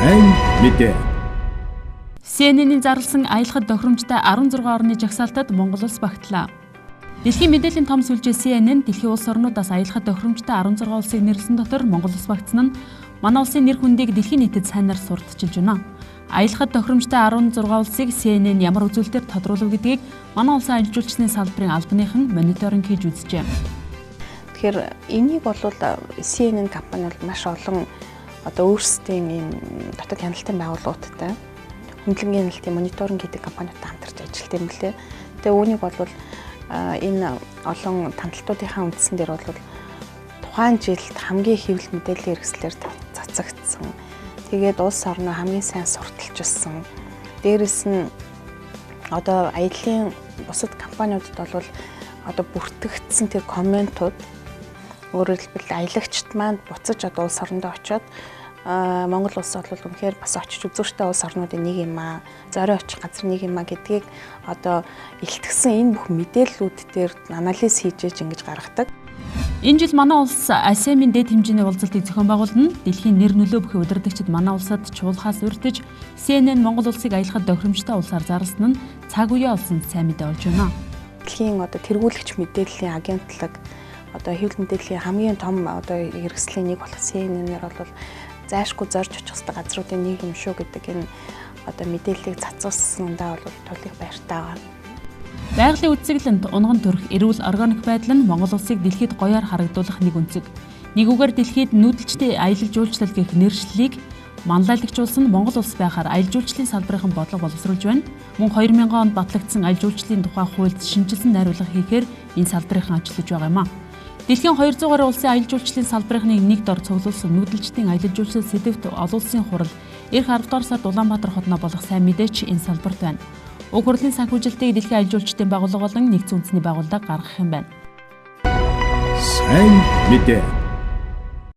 Сайн мэдээ. CNN-ийн зарласан аялахад тохиромжтой 16 орны жагсаалтад Монгол улс багтлаа. Дэлхийн мэдээллийн том сүлжээ CNN дэлхийн улс орнуудаас аялахад тохиромжтой 16 улсыг нэрлсэн дотор Монгол улс багтсан нь манай улсын нэр хүндийг дэлхийн нийтэд сайнаар сурталчилж байна. Аялахад тохиромжтой 16 улсыг CNN ямар үзүүлэлтээр тодруулав гэдгийг манай улсын аялал жуулчдын салбарын албаныхан мониторинг хийж үзжээ. Тэгэхээр энийг бол CNN компани бол маш олон өөрсдийн ийм дотоод хяналтын байгууллагуудтай хөндлөнгийн хяналтын мониторинг хийдэг компаниудтай хамтарч ажилладаг юм лээ. Тэгээ үүнийг бол энэ олон танталтуудынхаа үндсэн дээр бол тухайн жилд хамгийн хэвлэл мэдээллийн хэрэгслээр цацагдсан. Тэгээд улс орноо хамгийн сайн сурталчилсан. Дээрэс нь аяллаа бусад компаниудад бол бүртгэгдсэн тэр комментууд өөрөөр хэлбэл аялагчд маань буцаж улс орондоо очиод Монгол улс бол үнэхээр бас очиж үзүүртэй улс орнуудын нэг юм аа, зорио очих газар нэг юм аа гэдгийг илтгэсэн энэ бүх мэдээллүүд дээр анализ хийж ингэж гаргадаг. Энэ жил манай улс ASEAN-ийн дэд хэмжээний уулзалтыг зохион байгуулна. Дэлхийн нэр нөлөө бүхий удирдагчид манай улсад чуулгаас урьдчилж CNN Монгол улсыг аялахад тохиромжтой улсаар зарласан нь цаг үеэ олсон сайн мэдээ болж байна. Дэлхийн тэргүүлэгч мэдээллийн агентлаг хэвлэл мэдээллийн хамгийн том хэрэгслийн нэг болох CNN-ээр бол зайшгүй зорж очих хэвээр газруудын нэг юм шүү гэдэг энэ мэдээллийг цацуулсандаа бол тулих баяртай байна. Байгалийн үзэсгэлэнт унган төрх эрүүл органик байдал нь Монгол улсыг дэлхийд гоёор харагдуулах нэг үнцэг. Нэгүгээр дэлхийд нүүдэлчтэй аялал жуулчлал гэх нэршлэлийг манлайлагжуулсан нь Монгол улс байхаар аялал жуулчлалын салбарын бодлого боловсруулж байна. Мөн 2000 онд батлагдсан аялал жуулчлалын тухай хуульд шинжилсэн найруулга хийхээр энэ салбарынхан ажиллаж байгаа юм а. Дэлхийн 200 гаруй улсын аялал жуулчлалын салбарынхны нэг дор цуглуулсан нүүдэлчдийн аялал жуулчлал сэдвт олон улсын хурал эх 10 дугаар сард Улаанбаатар хотноо болох сайн мэдээч энэ салбарт байна. Уг хурлын санхүүжилтийг дэлхийн аялал жуулчдын байгууллага болон нэгдсэн үндэсний байгууллага гаргах юм байна. Сайн мэдээ.